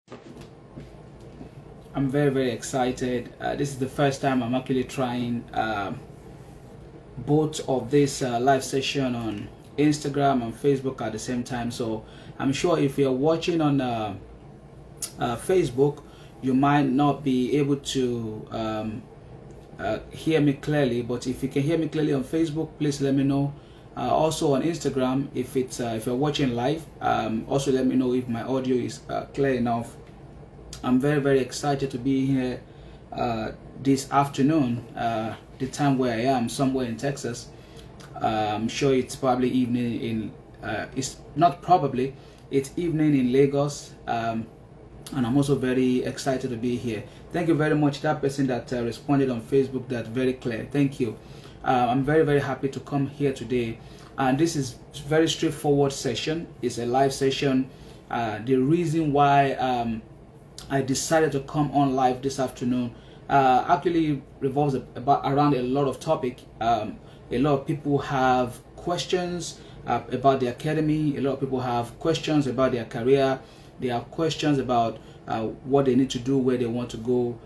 I'm very excited. This is the first time I'm actually trying both of this live session on Instagram and Facebook at the same time. So I'm sure if you're watching on Facebook, you might not be able to hear me clearly, but if you can hear me clearly on Facebook, please let me know. Also on Instagram, if you're watching live, also let me know if my audio is clear enough. I'm very excited to be here this afternoon, the time where I am, somewhere in Texas. I'm sure it's probably evening in it's not probably, it's evening in Lagos, and I'm also very excited to be here. Thank you very much, that person that responded on Facebook. That's very clear. Thank you. I'm very happy to come here today, and this is very straightforward session. It's a live session. The reason why I decided to come on live this afternoon actually revolves around a lot of topic. A lot of people have questions about the academy. A lot of people have questions about their career. They have questions about what they need to do, where they want to go.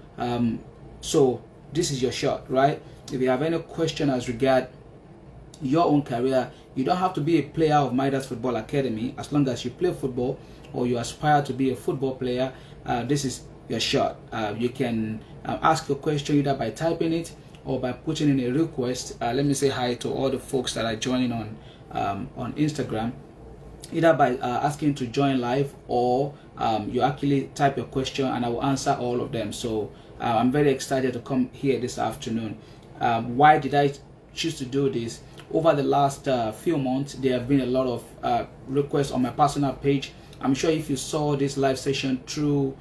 So this is your shot, right? If you have any question as regard your own career, you don't have to be a player of Midas Football Academy. As long as you play football or you aspire to be a football player, this is your shot. You can ask your question either by typing it or by putting in a request. Let me say hi to all the folks that are joining on Instagram, either by asking to join live, or you actually type your question and I will answer all of them. So I'm very excited to come here this afternoon. Why did I choose to do this? Over the last few months, there have been a lot of requests on my personal page. I'm sure if you saw this live session through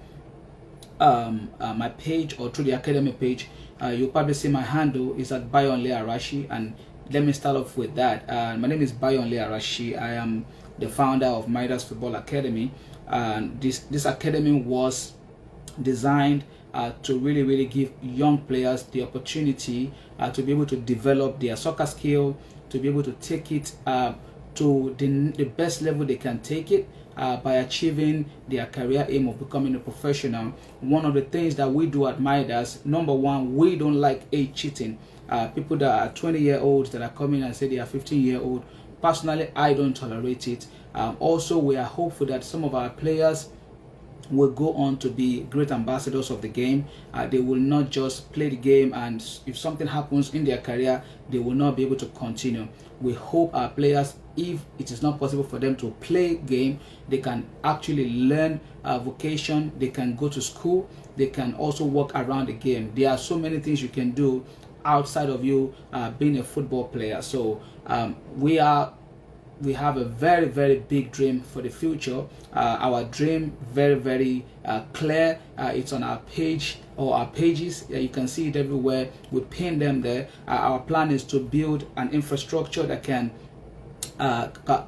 my page or through the academy page, you'll probably see my handle is at Bayonle Arashi. And let me start off with that. My name is Bayonle Arashi. I am the founder of Midas Football Academy. And this academy was designed to really give young players the opportunity to be able to develop their soccer skill, to be able to take it to the best level they can take it, by achieving their career aim of becoming a professional. One of the things that we do at Midas, number one, we don't like age cheating. People that are 20-year-olds that are coming and say they are 15-year-old, personally, I don't tolerate it. Also, we are hopeful that some of our players will go on to be great ambassadors of the game. They will not just play the game, and if something happens in their career, they will not be able to continue. We hope our players, if it is not possible for them to play game, they can actually learn vocation, they can go to school, they can also work around the game. There are so many things you can do outside of you being a football player. So we have a very big dream for the future. Our dream very clear. It's on our page or our pages. You can see it everywhere. We pin them there. Our plan is to build an infrastructure that can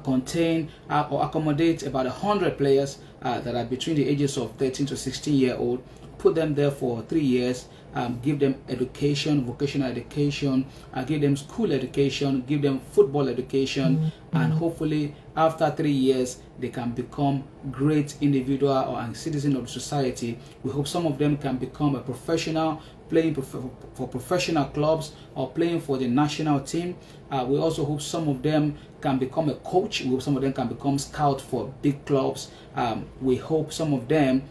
contain or accommodate about 100 players that are between the ages of 13 to 16-year-old. Put them there for 3 years. Give them education, vocational education, give them school education, give them football education, and hopefully after 3 years they can become great individual or citizen of society. We hope some of them can become a professional, playing for professional clubs or playing for the national team. We also hope some of them can become a coach. We hope some of them can become scout for big clubs. We hope some of them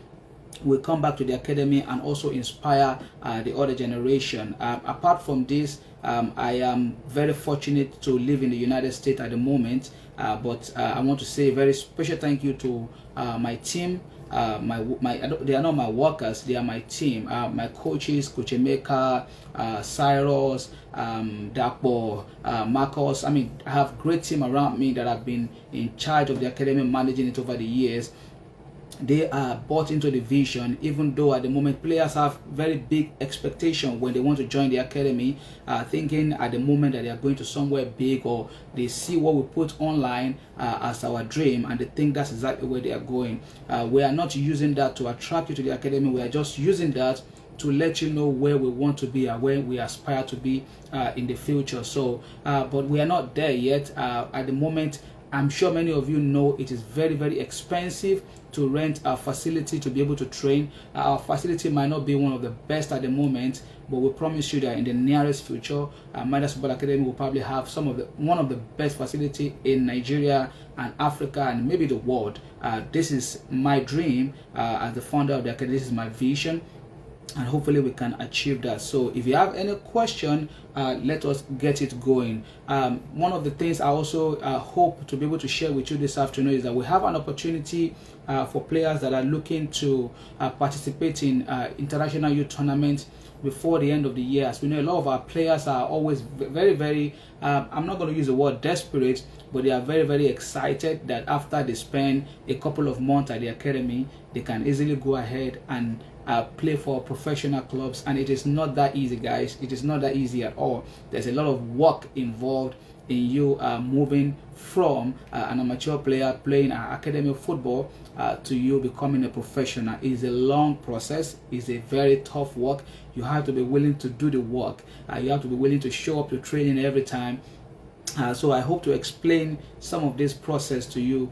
will come back to the academy and also inspire the other generation. Apart from this, I am very fortunate to live in the United States at the moment, but I want to say a very special thank you to my team. They are not my workers, they are my team. My coaches, Coach Emeka, Cyrus, Dapo, Marcos. I mean, I have a great team around me that have been in charge of the academy, managing it over the years. They are bought into the vision, even though at the moment players have very big expectation when they want to join the academy, thinking at the moment that they are going to somewhere big, or they see what we put online as our dream and they think that's exactly where they are going. We are not using that to attract you to the academy. We are just using that to let you know where we want to be and where we aspire to be in the future. So but we are not there yet. At the moment, I'm sure many of you know it is very expensive to rent a facility to be able to train. Our facility might not be one of the best at the moment, but we promise you that in the nearest future, Midas Football Academy will probably have one of the best facility in Nigeria and Africa and maybe the world. This is my dream as the founder of the academy. This is my vision, and hopefully we can achieve that. So if you have any question, let us get it going. One of the things I also hope to be able to share with you this afternoon is that we have an opportunity for players that are looking to participate in international youth tournaments before the end of the year. As we know, a lot of our players are always very I'm not going to use the word desperate, but they are very excited that after they spend a couple of months at the academy, they can easily go ahead and play for professional clubs. And it is not that easy, guys. It is not that easy at all. There's a lot of work involved in you moving from an amateur player playing academy football to you becoming a professional. It is a long process. It's a very tough work. You have to be willing to do the work. You have to be willing to show up to training every time. So I hope to explain some of this process to you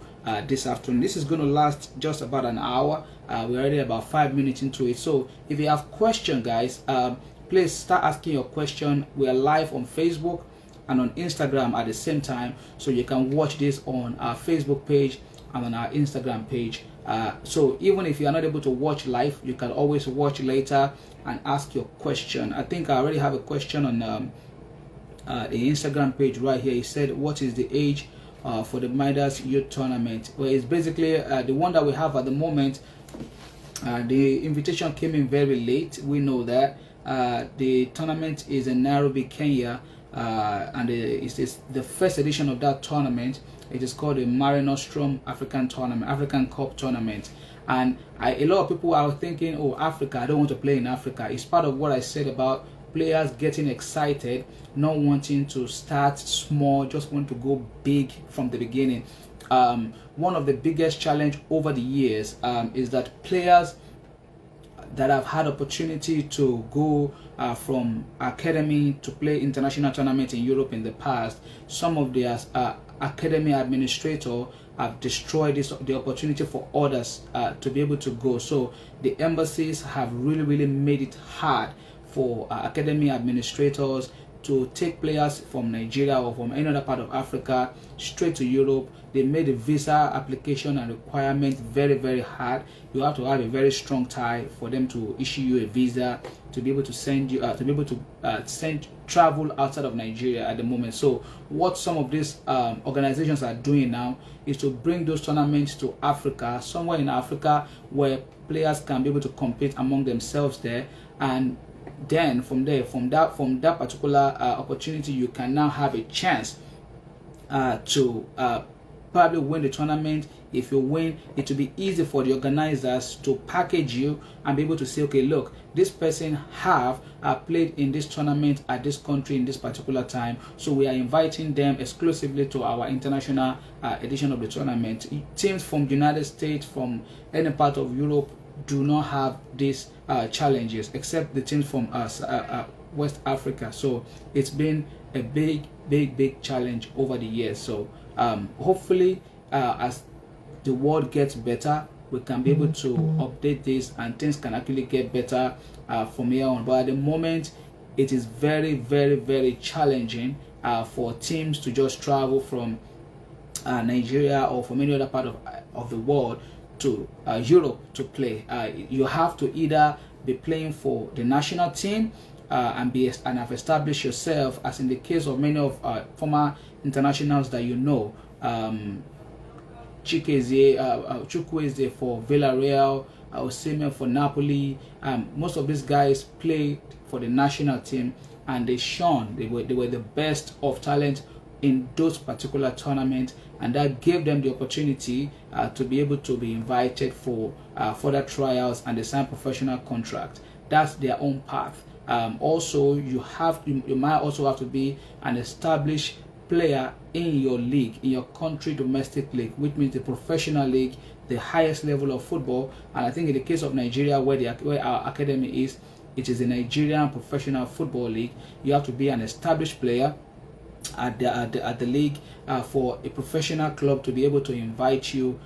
this afternoon. This is going to last just about an hour. We're already about 5 minutes into it. So if you have questions, guys, please start asking your question. We are live on Facebook and on Instagram at the same time, so you can watch this on our Facebook page and on our Instagram page. So even if you are not able to watch live, you can always watch later and ask your question. I think I already have a question on the Instagram page right here. He said, what is the age for the Midas Youth Tournament? Well, it's basically the one that we have at the moment. The invitation came in very late. We know that. The tournament is in Nairobi, Kenya, and it's the first edition of that tournament. It is called the Marinostrom African Cup Tournament. And a lot of people are thinking, oh, Africa, I don't want to play in Africa. It's part of what I said about players getting excited, not wanting to start small, just want to go big from the beginning. One of the biggest challenge over the years is that players that have had opportunity to go from academy to play international tournaments in Europe in the past, some of their academy administrators have destroyed the opportunity for others to be able to go. So the embassies have really made it hard for academy administrators to take players from Nigeria or from any other part of Africa straight to Europe. They made the visa application and requirement very hard. You have to have a very strong tie for them to issue you a visa to be able to send you travel outside of Nigeria at the moment. So what some of these organizations are doing now is to bring those tournaments to Africa, somewhere in Africa where players can be able to compete among themselves there, and then from that particular opportunity, you can now have a chance to probably win the tournament. If you win, it will be easy for the organizers to package you and be able to say, okay, look, this person have played in this tournament at this country in this particular time, so we are inviting them exclusively to our international edition of the tournament. Teams from the United States, from any part of Europe, do not have these challenges, except the teams from West Africa. So it's been a big challenge over the years. So hopefully as the world gets better, we can be able to update this and things can actually get better from here on. But at the moment, it is very challenging for teams to just travel from Nigeria or from any other part of the world to Europe to play. You have to either be playing for the national team and have established yourself, as in the case of many of former internationals that you know, Chukwueze for Villarreal, Osimhen for Napoli. Most of these guys played for the national team and they shone. They were the best of talent in those particular tournaments, and that gave them the opportunity to be able to be invited for further trials and they sign professional contract. That's their own path. Also, you might also have to be an established player in your league, in your country domestic league, which means the professional league, the highest level of football. And I think in the case of Nigeria, where our academy is, it is the Nigerian Professional Football League. You have to be an established player at the league, for a professional club to be able to invite you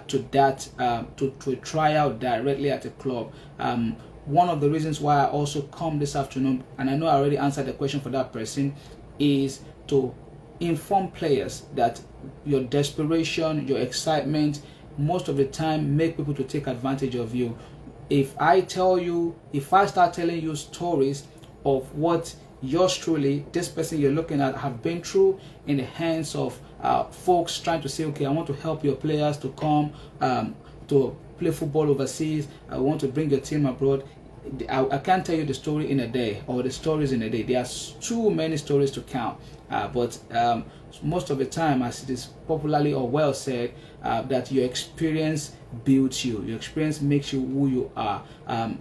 to a tryout directly at a club. One of the reasons why I also come this afternoon, and I know I already answered the question for that person, is to inform players that your desperation, your excitement, most of the time make people to take advantage of you. If I start telling you stories of what yours truly, this person you're looking at, have been through in the hands of folks trying to say, okay, I want to help your players to come to play football overseas, I want to bring your team abroad, I can't tell you the story in a day, or the stories in a day. There are too many stories to count. But most of the time, as it is popularly or well said, that your experience builds you. Your experience makes you who you are.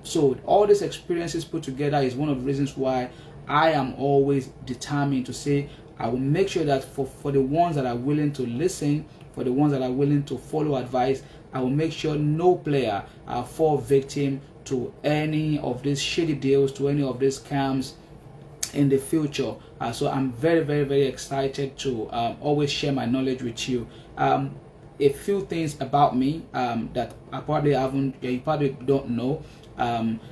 So all these experiences put together is one of the reasons why I am always determined to say, I will make sure that for the ones that are willing to listen, for the ones that are willing to follow advice, I will make sure no player fall victim to any of these shady deals, to any of these scams in the future. So I'm very, very, very excited to always share my knowledge with you. A few things about me that I probably you probably don't know.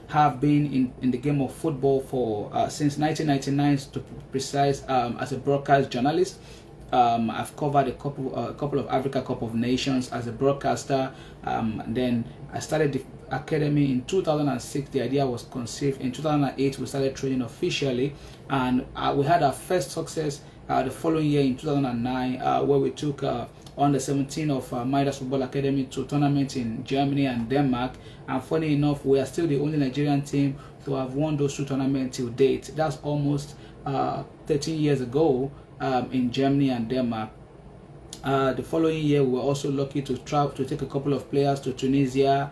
Have been in the game of football for since 1999 to be precise, as a broadcast journalist. I've covered a couple of Africa Cup of Nations as a broadcaster. Then I started the academy in 2006. The idea was conceived in 2008. We started training officially, and we had our first success the following year in 2009, where we took under 17 of Midas Football Academy to tournaments in Germany and Denmark. And funny enough, we are still the only Nigerian team to have won those two tournaments till date. That's almost 13 years ago. In Germany and Denmark. The following year, we were also lucky to travel to take a couple of players to Tunisia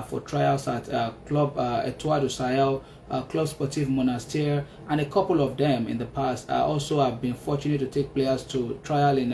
for tryouts at Club Etoile du Sahel, Club Sportif Monastir, and a couple of them in the past. Also, I've been fortunate to take players to trial in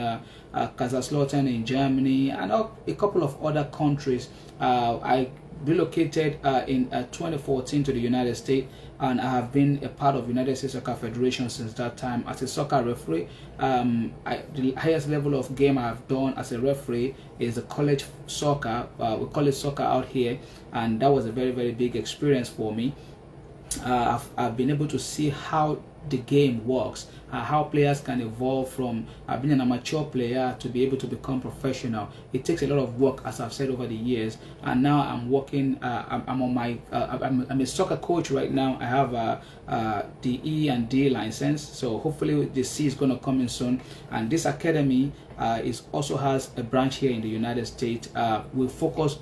Kaiserslautern in Germany and a couple of other countries. I relocated in 2014 to the United States, and I have been a part of United States Soccer Federation since that time as a soccer referee. The highest level of game I have done as a referee is the college soccer. We call it soccer out here, and that was a very, very big experience for me. I've been able to see how the game works, how players can evolve from being an amateur player to be able to become professional. It takes a lot of work, as I've said over the years, and now I'm working. I'm on my. I'm a soccer coach right now. I have the E and D license, so hopefully the C is going to come in soon. And this academy also has a branch here in the United States. We focus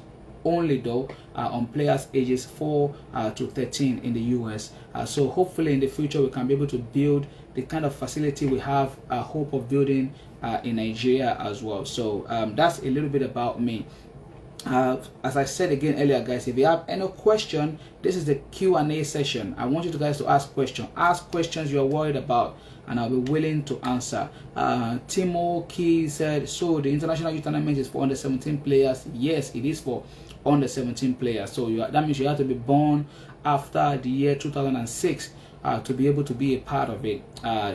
only though on players ages 4 to 13 in the US. So hopefully in the future we can be able to build the kind of facility we have hope of building in Nigeria as well. So that's a little bit about me. As I said again earlier, guys, if you have any question, this is the Q&A session. I want you guys to ask questions you're worried about, and I'll be willing to answer. Timo Key said, so the international youth tournament is for under 17 players. Yes, it is for under 17 players. So that means you have to be born after the year 2006 to be able to be a part of it.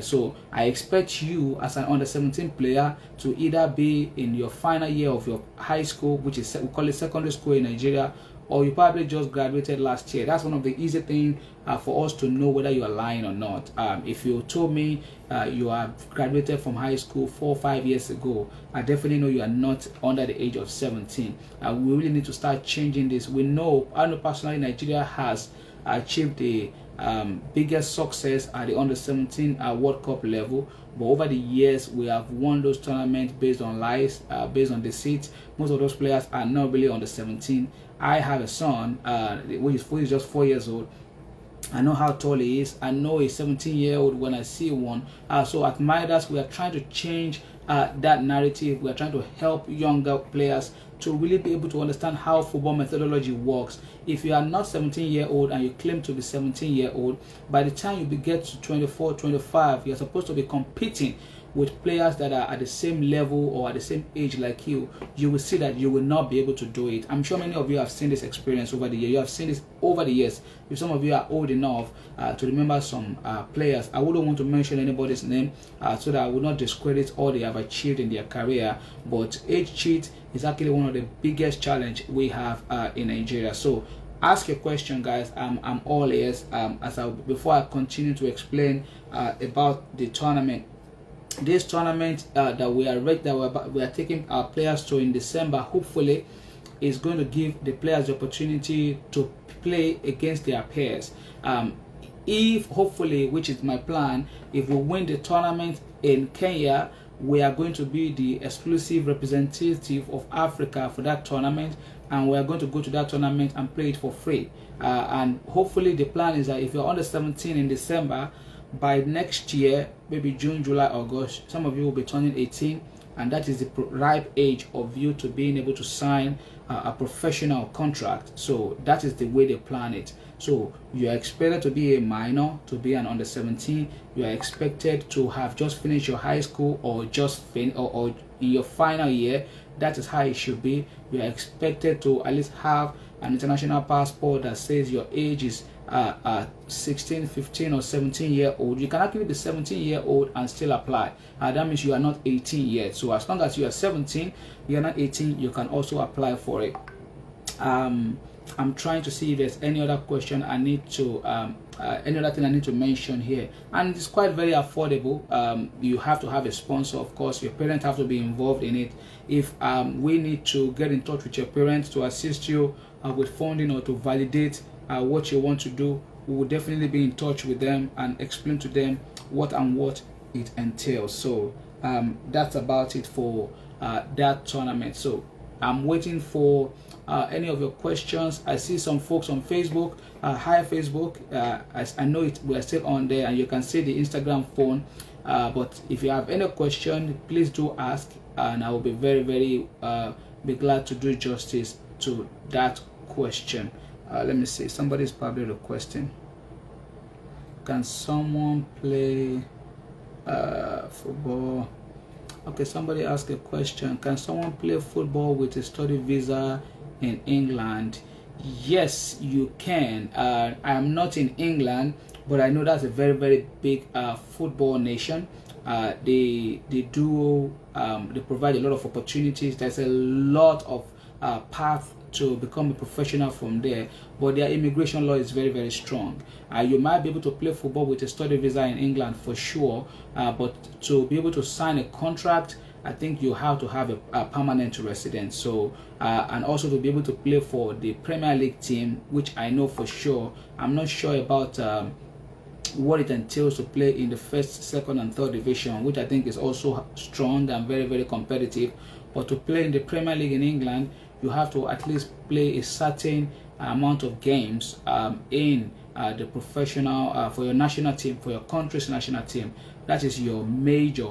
So I expect you as an under 17 player to either be in your final year of your high school, which is, we call it secondary school in Nigeria, or you probably just graduated last year. That's one of the easy things for us to know whether you are lying or not. If you told me you are graduated from high school 4 or 5 years ago, I definitely know you are not under the age of 17. We really need to start changing this. I know personally Nigeria has achieved the biggest success at the under 17 World Cup level, but over the years we have won those tournaments based on lies, based on deceit. Most of those players are not really under 17. I have a son which is just 4 years old. I know how tall he is. I know a 17-year-old when I see one. So at Midas, we are trying to change that narrative. We are trying to help younger players to really be able to understand how football methodology works. If you are not 17-year-old and you claim to be 17-year-old, by the time you get to 24, 25, you're supposed to be competing with players that are at the same level or at the same age like you will see that you will not be able to do it. I'm sure many of you have seen this experience over the years. You have seen this over the years. If some of you are old enough to remember some players, I wouldn't want to mention anybody's name so that I will not discredit all they have achieved in their career, but age cheat is actually one of the biggest challenge we have in Nigeria. So ask your question, guys. I'm all ears. Before I continue to explain about the tournament. This tournament that we are taking our players to in December, hopefully, is going to give the players the opportunity to play against their peers. If hopefully, which is my plan, if we win the tournament in Kenya, we are going to be the exclusive representative of Africa for that tournament, and we are going to go to that tournament and play it for free. And hopefully the plan is that if you're under 17 in December, by next year, maybe June, July, August, some of you will be turning 18, and that is the ripe age of you to being able to sign a professional contract. So that is the way they plan it. So you are expected to be a minor, to be an under 17. You are expected to have just finished your high school or just or in your final year. That is how it should be. You are expected to at least have an international passport that says your age is 16, 15 or 17-year-old. You can actually be 17-year-old and still apply. That means you are not 18 yet. So as long as you are 17, you are not 18, you can also apply for it. I'm trying to see if there's any other question I need to any other thing I need to mention here. And it's quite very affordable. You have to have a sponsor, of course. Your parents have to be involved in it. If we need to get in touch with your parents to assist you with funding or to validate what you want to do, we will definitely be in touch with them and explain to them what it entails. So that's about it for that tournament. So I'm waiting for any of your questions. I see some folks on Facebook. Hi Facebook. I know we are still on there, and you can see the Instagram phone. But if you have any question, please do ask, and I will be very be glad to do justice to that question. Let me see. Somebody's probably requesting. Can someone play football? Okay, somebody asked a question. Can someone play football with a study visa in England? Yes, you can. I am not in England, but I know that's a very big football nation. They provide a lot of opportunities. There's a lot of path to become a professional from there, but their immigration law is very strong. You might be able to play football with a study visa in England for sure, but to be able to sign a contract, I think you have to have a permanent residence. So and also to be able to play for the Premier League team, which I know for sure. I'm not sure about what it entails to play in the first, second and third division, which I think is also strong and very competitive. But to play in the Premier League in England, you have to at least play a certain amount of games in the professional for your national team, for your country's national team. That is your major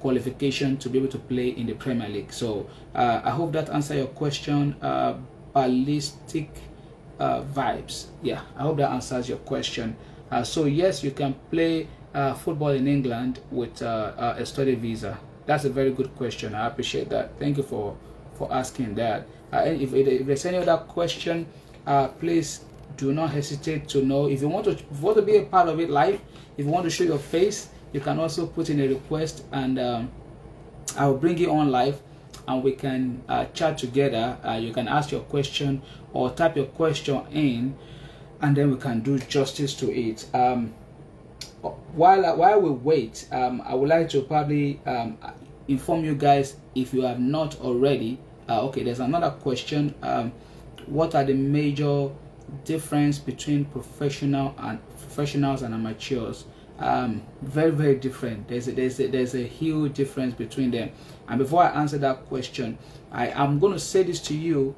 qualification to be able to play in the Premier League. So I hope that answers your question. Ballistic vibes. Yeah, I hope that answers your question. So yes, you can play football in England with a study visa. That's a very good question. I appreciate that. Thank you for asking that. If there's any other question, please do not hesitate to know. If you want to be a part of it live, if you want to show your face, you can also put in a request, and I will bring you on live, and we can chat together. You can ask your question or type your question in, and then we can do justice to it. While we wait, I would like to probably inform you guys, if you have not already. Okay, there's another question. What are the major difference between professionals and amateurs? Very different. There's a huge difference between them. And before I answer that question, I am going to say this to you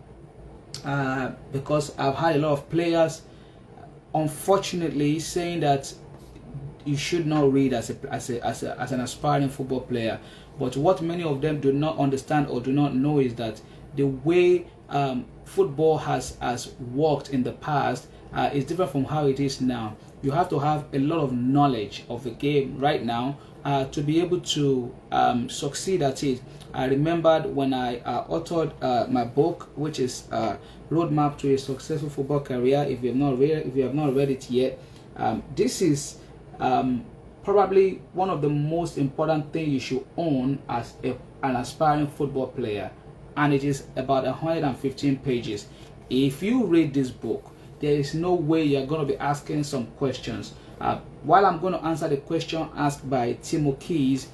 because I've had a lot of players, unfortunately, saying that you should not read as an aspiring football player. But what many of them do not understand or do not know is that the way football has worked in the past is different from how it is now. You have to have a lot of knowledge of the game right now to be able to succeed at it. I remembered when I authored my book, which is Roadmap to a Successful Football Career. If you have not read it yet, this is probably one of the most important things you should own as an aspiring football player, and it is about 115 pages. If you read this book, there is no way you're going to be asking some questions. While I'm going to answer the question asked by Timo Keys,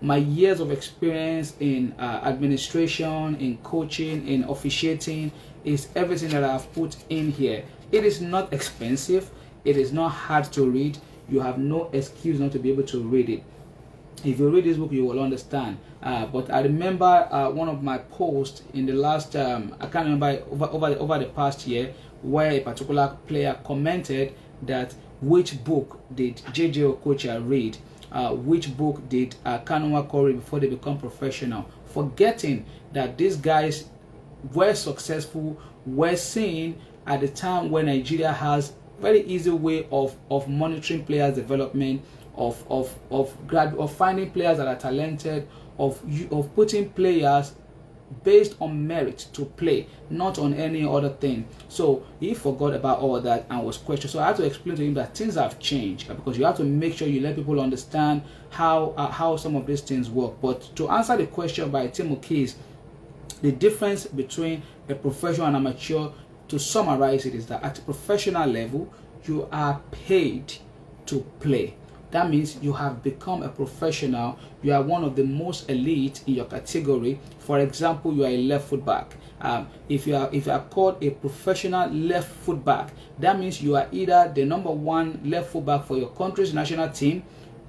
my years of experience in administration, in coaching, in officiating is everything that I've put in here. It is not expensive. It is not hard to read. You have no excuse not to be able to read it. If you read this book, you will understand. But I remember one of my posts in the last, I can't remember, over the past year, where a particular player commented that which book did JJ Okocha read, which book did Kanua Corey before they become professional, forgetting that these guys were successful, were seen at the time when Nigeria has very easy way of monitoring players' development, of finding players that are talented, of putting players based on merit to play, not on any other thing. So he forgot about all that and was questioned. So I had to explain to him that things have changed, because you have to make sure you let people understand how some of these things work. But to answer the question by Timo Keys, the difference between a professional and amateur, to summarize it, is that at a professional level, you are paid to play. That means you have become a professional. You are one of the most elite in your category. For example, you are a left foot back. If you are called a professional left foot back, that means you are either the #1 left foot back for your country's national team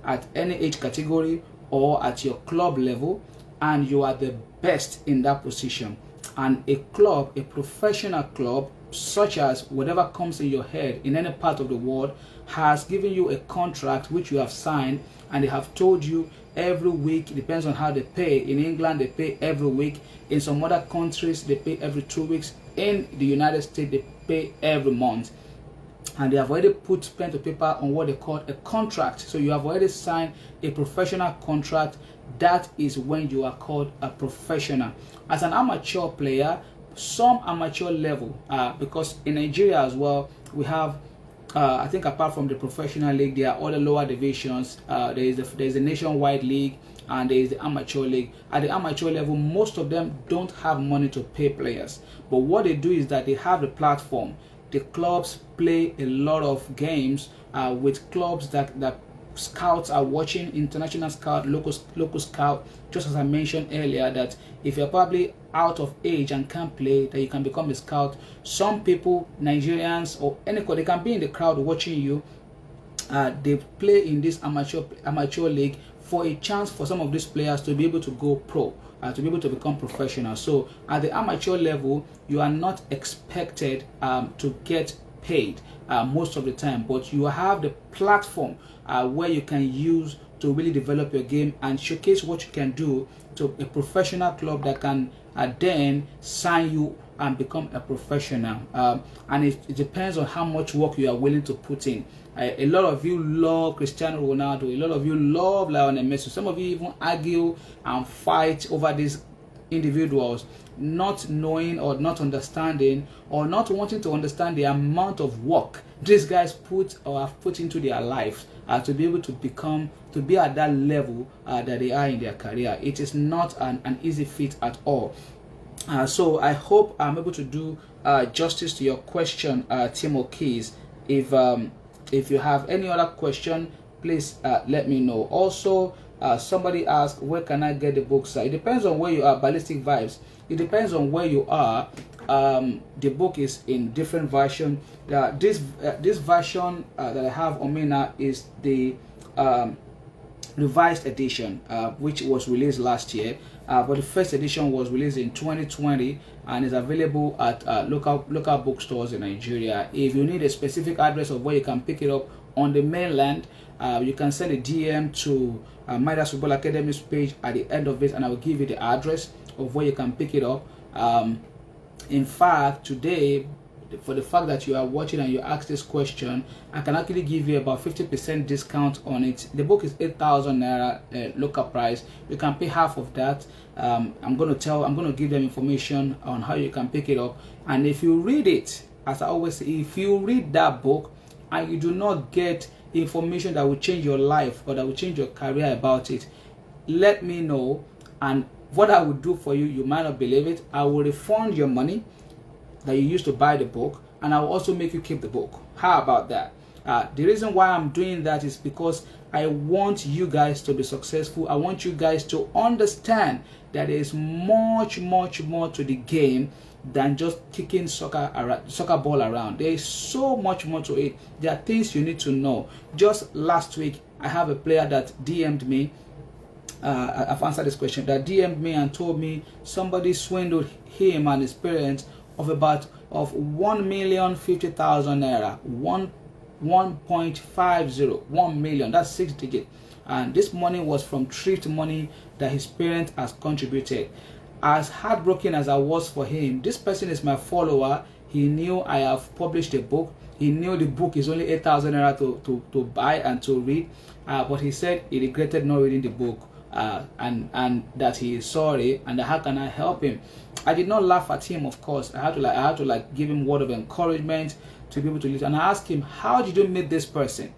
at any age category or at your club level, and you are the best in that position. And a club, a professional club, such as whatever comes in your head in any part of the world, has given you a contract which you have signed, and they have told you every week, it depends on how they pay. In England, they pay every week. In some other countries, they pay every 2 weeks. In the United States, they pay every month. And they have already put pen to paper on what they call a contract. So you have already signed a professional contract. That is when you are called a professional. As an amateur player, some amateur level, because in Nigeria as well, we have, I think apart from the professional league, there are other lower divisions. There is a nationwide league, and there is the amateur league. At the amateur level, most of them don't have money to pay players. But what they do is that they have the platform. The clubs play a lot of games with clubs that scouts are watching, international scout, local scout. Just as I mentioned earlier, that if you're probably out of age and can't play, that you can become a scout. Some people, Nigerians or any, they can be in the crowd watching you. They play in this amateur league for a chance for some of these players to be able to go pro, to be able to become professional. So at the amateur level, you are not expected to get paid most of the time, but you have the platform where you can use to really develop your game and showcase what you can do to a professional club that can then sign you and become a professional. And it depends on how much work you are willing to put in. A lot of you love Cristiano Ronaldo. A lot of you love Lionel Messi. Some of you even argue and fight over these individuals, not knowing or not understanding or not wanting to understand the amount of work these guys put or have put into their lives to be able to be at that level that they are in their career. It is not an easy feat at all. So I hope I'm able to do justice to your question, Timo Keys. If you have any other question, please let me know. Also, somebody asked, where can I get the books? It depends on where you are. Ballistic Vibes, it depends on where you are. The book is in different version. This version that I have on me now is the revised edition, which was released last year, but the first edition was released in 2020 and is available at local bookstores in Nigeria. If you need a specific address of where you can pick it up on the mainland, you can send a DM to Midas Football Academy's page at the end of it, and I will give you the address of where you can pick it up. In fact, today for the fact that you are watching and you ask this question, I can actually give you about 50% discount on it. The book is 8,000 naira local price. You can pay half of that. I'm going to give them information on how you can pick it up. And if you read it, as I always say, if you read that book and you do not get information that will change your life or that will change your career about it, let me know. And what I will do for you, you might not believe it, I will refund your money that you used to buy the book, and I will also make you keep the book. How about that? The reason why I'm doing that is because I want you guys to be successful. I want you guys to understand that there is much more to the game than just kicking soccer ball around. There is so much more to it. There are things you need to know. Just last week, I have a player that DM'd me. I've answered this question. That DM'd me and told me somebody swindled him and his parents of 1,050,000 naira. 1.50, 1 million. That's 6 digits. And this money was from thrift money that his parents has contributed. As heartbroken as I was for him, this person is my follower. He knew I have published a book. He knew the book is only 8,000 naira to buy and to read. But he said he regretted not reading the book. And that he is sorry, and how can I help him? I did not laugh at him, of course. I had to give him word of encouragement to be able to listen. And I asked him, how did you meet this person?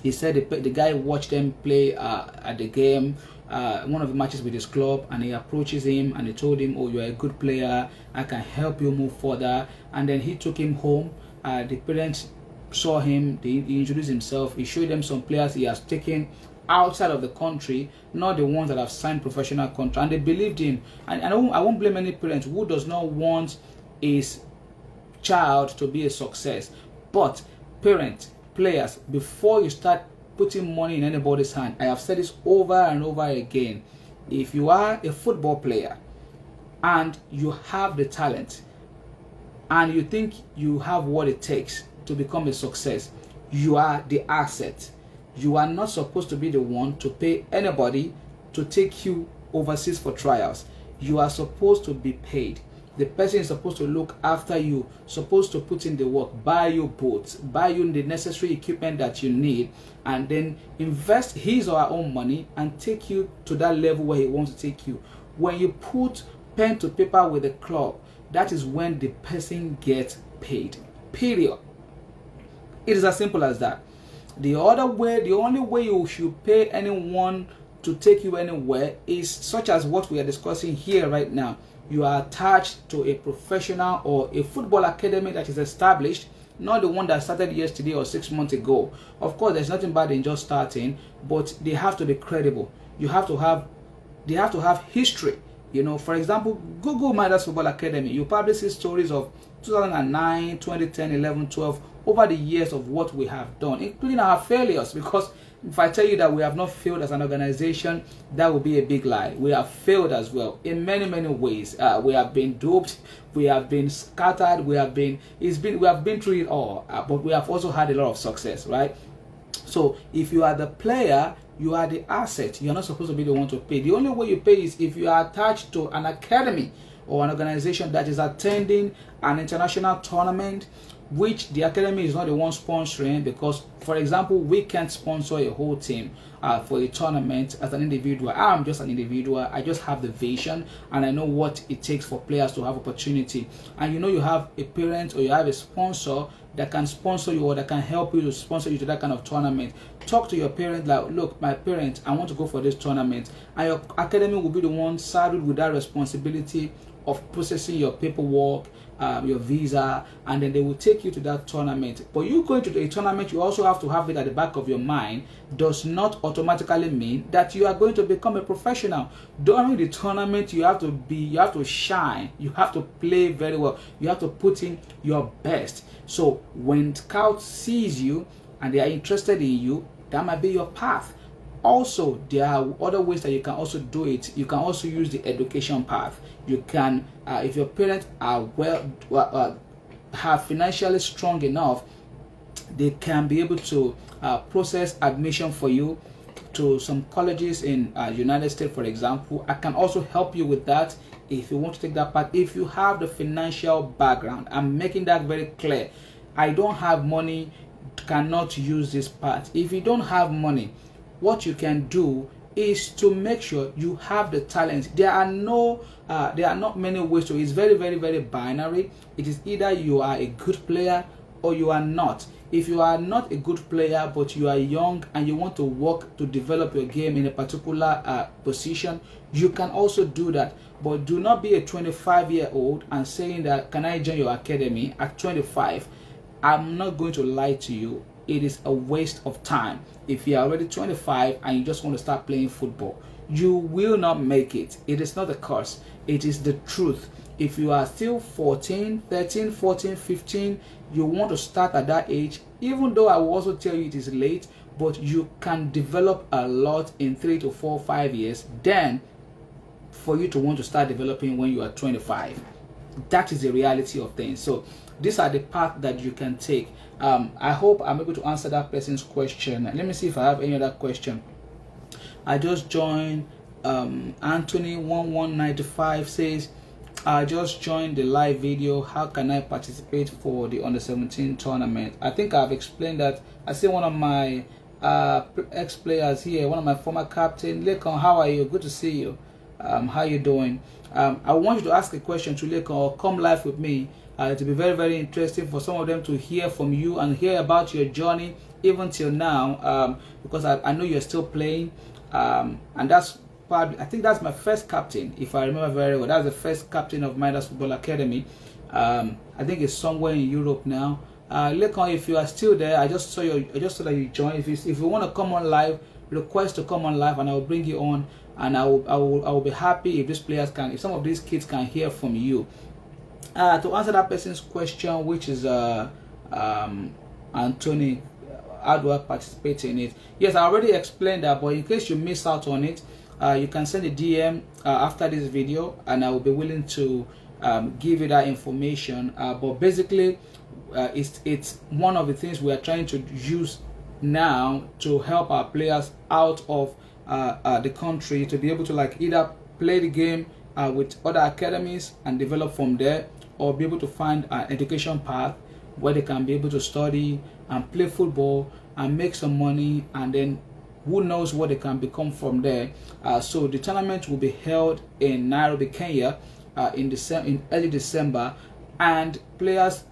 He said the guy watched them play at the game, one of the matches with his club, and he approaches him and he told him, oh, you're a good player, I can help you move further. And then he took him home. The parents saw him, he introduced himself, he showed them some players he has taken outside of the country, not the ones that have signed professional contract, and they believed him. And I won't blame any parent who does not want his child to be a success. But parents, players, before you start putting money in anybody's hand, I have said this over and over again, if you are a football player and you have the talent and you think you have what it takes to become a success, you are the asset. You are not supposed to be the one to pay anybody to take you overseas for trials. You are supposed to be paid. The person is supposed to look after you, supposed to put in the work, buy you boats, buy you the necessary equipment that you need, and then invest his or her own money and take you to that level where he wants to take you. When you put pen to paper with the club, that is when the person gets paid. Period. It is as simple as that. The only way you should pay anyone to take you anywhere is such as what we are discussing here right now. You are attached to a professional or a football academy that is established, not the one that started yesterday or 6 months ago. Of course, there's nothing bad in just starting, but they have to be credible. They have to have history. You know, for example, Google Midas Football Academy. You probably see stories of 2009, 2010, 11, 12, over the years of what we have done, including our failures. Because if I tell you that we have not failed as an organization, that would be a big lie. We have failed as well in many ways. We have been duped, we have been scattered, we have been through it all. But we have also had a lot of success, right? So if you are the player, you are the asset. You're not supposed to be the one to pay. The only way you pay is if you are attached to an academy or an organization that is attending an international tournament, which the academy is not the one sponsoring, because, for example, we can't sponsor a whole team for a tournament as an individual. I'm just an individual. I just have the vision, and I know what it takes for players to have opportunity. And you know, you have a parent or you have a sponsor that can sponsor you or that can help you to sponsor you to that kind of tournament. Talk to your parent like, look, my parent, I want to go for this tournament. And your academy will be the one saddled with that responsibility of processing your paperwork, your visa, and then they will take you to that tournament. But you going to a tournament, you also have to have it at the back of your mind, does not automatically mean that you are going to become a professional. During the tournament, you have to shine, you have to play very well, you have to put in your best. So when scouts sees you and they are interested in you, that might be your path. Also, there are other ways that you can also do it. You can also use the education path. You can, if your parents are have financially strong enough, they can be able to process admission for you to some colleges in United States, for example. I can also help you with that if you want to take that path, if you have the financial background. I'm making that very clear. I don't have money, cannot use this path. If you don't have money, what you can do is to make sure you have the talent. There are not many ways to it. It's very, very, very binary. It is either you are a good player or you are not. If you are not a good player but you are young and you want to work to develop your game in a particular position, you can also do that. But do not be a 25-year-old and saying that, can I join your academy at 25? I'm not going to lie to you. It is a waste of time. If you are already 25 and you just want to start playing football, you will not make it. It is not a curse. It is the truth. If you are still 13, 14, 15, you want to start at that age, even though I will also tell you it is late, but you can develop a lot in 3 to 4, 5 years, then for you to want to start developing when you are 25. That is the reality of things. So these are the paths that you can take. I hope I'm able to answer that person's question. Let me see if I have any other question. I just joined. Anthony 1195 says, I just joined the live video. How can I participate for the under-17 tournament? I think I've explained that. I see one of my ex-players here, one of my former captain. Lekon, how are you? Good to see you. How you doing? I want you to ask a question to Lekon or come live with me. It will be very, very interesting for some of them to hear from you and hear about your journey even till now, because I know you're still playing, and that's probably, I think that's my first captain, if I remember very well. That's the first captain of Midas Football Academy. I think it's somewhere in Europe now. Lekon, if you are still there, I just saw that you joined. If you want to come on live, request to come on live, and I will bring you on, and I will be happy if these players can, if some of these kids can hear from you. To answer that person's question, which is Anthony, how do I participate in it? Yes, I already explained that, but in case you miss out on it, you can send a DM after this video, and I will be willing to give you that information. But basically, it's one of the things we are trying to use now to help our players out of the country to be able to like either play the game with other academies and develop from there, or be able to find an education path where they can be able to study and play football and make some money, and then who knows what they can become from there. So the tournament will be held in Nairobi, Kenya, in early December, and players,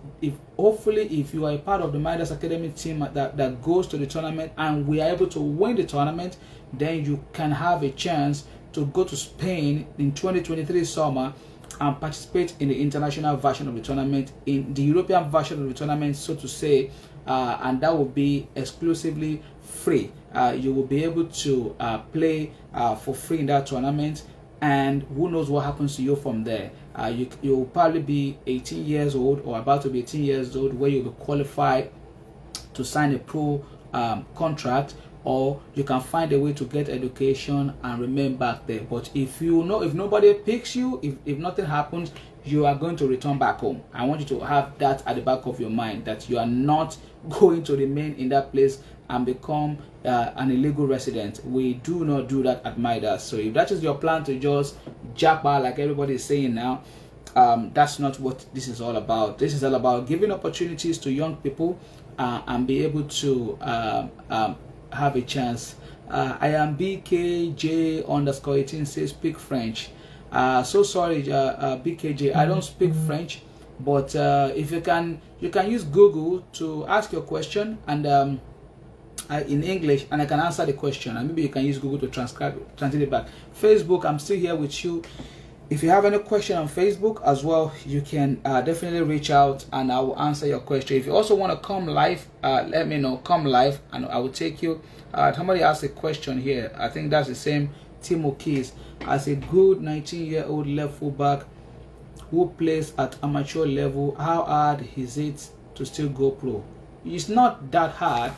hopefully if you are a part of the Midas Academy team that goes to the tournament and we are able to win the tournament, then you can have a chance to go to Spain in 2023 summer and participate in the international version of the tournament, in the European version of the tournament, so to say, and that will be exclusively free. You will be able to play for free in that tournament, and who knows what happens to you from there. You will probably be 18 years old or about to be 18 years old, where you'll be qualified to sign a pro contract, or you can find a way to get education and remain back there. But if nobody picks you, if nothing happens, you are going to return back home. I want you to have that at the back of your mind, that you are not going to remain in that place and become an illegal resident. We do not do that at Midas. So if that is your plan to just jackpot like everybody is saying now, that's not what this is all about. This is all about giving opportunities to young people and be able to have a chance. I am BKJ_18 says speak French. So sorry, BKJ, I don't speak French, but if you can use Google to ask your question and in English, and I can answer the question, and maybe you can use Google to translate it back. Facebook, I'm still here with you. If you have any question on Facebook as well, you can definitely reach out and I will answer your question. If you also want to come live, let me know. Come live and I will take you. Somebody asked a question here. I think that's the same Timo Keys. As a good 19-year-old left fullback who plays at amateur level, how hard is it to still go pro? It's not that hard.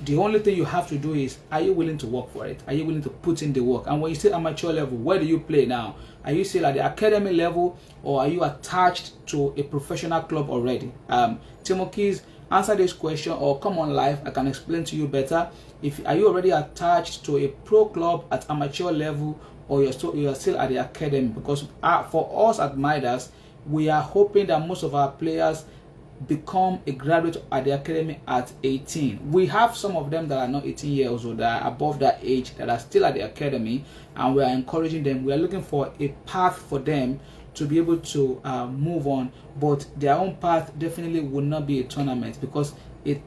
The only thing you have to do is, are you willing to work for it? Are you willing to put in the work? And when you say amateur level, where do you play now? Are you still at the academy level, or are you attached to a professional club already? Timo Keys, answer this question or come on live, I can explain to you better. Are you already attached to a pro club at amateur level, or you're still at the academy? Because for us at Midas, we are hoping that most of our players become a graduate at the academy at 18. We have some of them that are not 18 years old, that are above that age, that are still at the academy, and we are encouraging them. We are looking for a path for them to be able to move on, but their own path definitely would not be a tournament, because any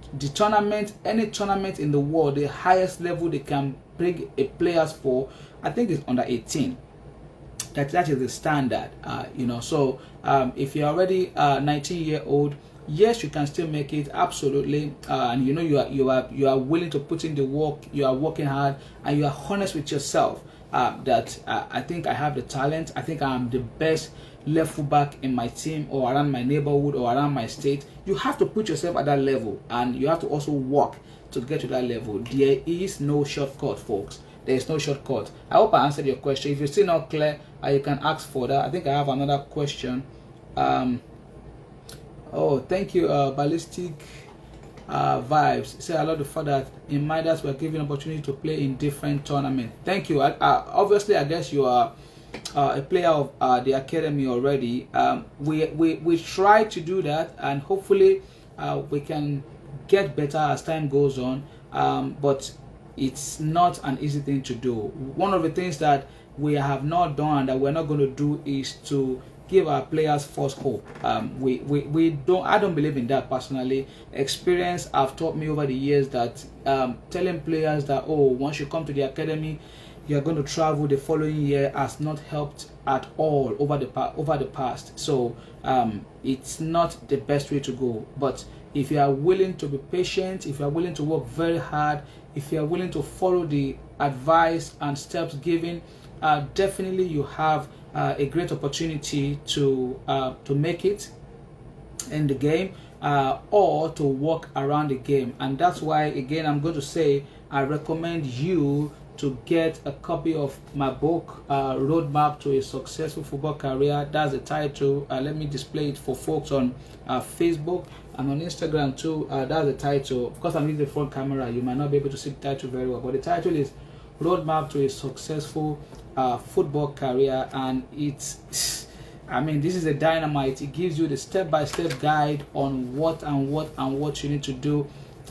tournament in the world, the highest level they can bring a players for, I think, is under 18. That is the standard, So if you're already 19-year-old, yes, you can still make it, absolutely, and you are willing to put in the work, you are working hard, and you are honest with yourself. That I think I have the talent. I think I'm the best left fullback in my team, or around my neighborhood, or around my state. You have to put yourself at that level, and you have to also work to get to that level. There is no shortcut, folks. There is no shortcut. I hope I answered your question. If you're still not clear, you can ask for that. I think I have another question. Oh, thank you, Ballistic Vibes. Say, I love the fact that in Midas we're given opportunity to play in different tournaments. Thank you. Obviously, I guess you are a player of the academy already. We try to do that, and hopefully we can get better as time goes on. But it's not an easy thing to do. One of the things that we have not done, that we're not going to do, is to give our players false hope. I don't believe in that personally. Experience have taught me over the years that telling players that, oh, once you come to the academy, you're going to travel the following year, has not helped at all over the past. So it's not the best way to go. But if you are willing to be patient, if you are willing to work very hard, if you are willing to follow the advice and steps given, definitely you have a great opportunity to make it in the game, or to work around the game. And that's why, again, I'm going to say I recommend you to get a copy of my book, Roadmap to a Successful Football Career. That's the title. Let me display it for folks on Facebook and on Instagram too. That's the title. Of course, I'm using the front camera, you might not be able to see the title very well, but the title is Roadmap to a Successful Football Career, and this is a dynamite. It gives you the step-by-step guide on what you need to do.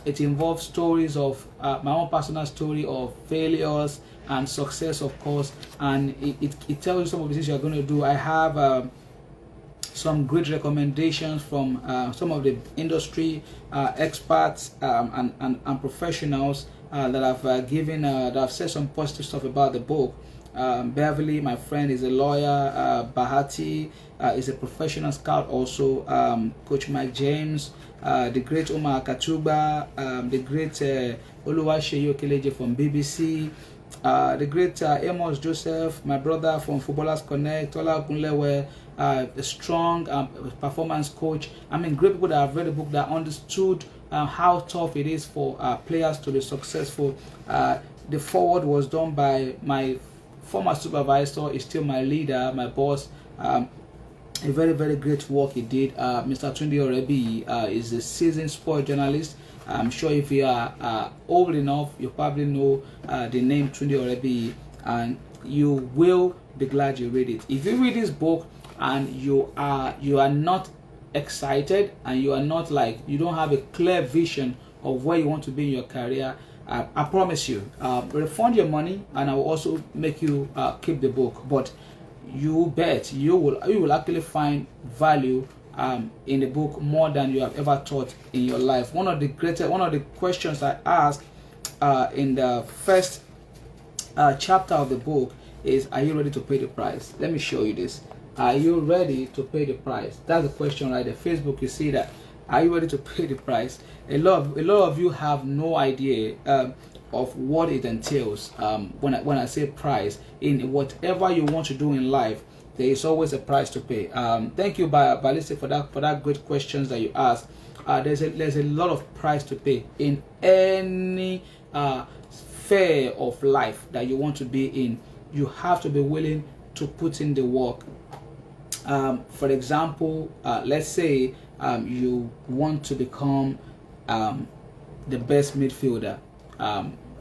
It involves stories of my own personal story of failures and success, of course, and it tells you some of the things you're going to do. I have some great recommendations from some of the industry experts and professionals that have said some positive stuff about the book. Beverly, my friend, is a lawyer. Bahati is a professional scout also. Coach Mike James, the great Omar Katuba, the great Oluwaseyi Okeleje from BBC, the great Amos Joseph, my brother from Footballers Connect, Tola Kunlewe, a strong performance coach. Great people that have read the book, that understood how tough it is for players to be successful. The forward was done by my former supervisor, is still my leader, my boss. A very, very great work he did. Mr. Tunde Orebi is a seasoned sport journalist. I'm sure if you are old enough, you probably know the name Tunde Orebi, and you will be glad you read it. If you read this book and you are not excited, and you are not you don't have a clear vision of where you want to be in your career, I promise you, refund your money, and I will also make you keep the book. But you bet you will actually find value in the book more than you have ever thought in your life. One of the questions I asked in the first chapter of the book is, are you ready to pay the price? Let me show you this. Are you ready to pay the price? That's the question right there. Facebook, you see that. Are you ready to pay the price? A lot of you have no idea of what it entails. When I say price, in whatever you want to do in life, there is always a price to pay. Thank you, Ballistic, for that great questions that you asked. There's a lot of price to pay in any sphere of life that you want to be in. You have to be willing to put in the work. For example, let's say you want to become the best midfielder.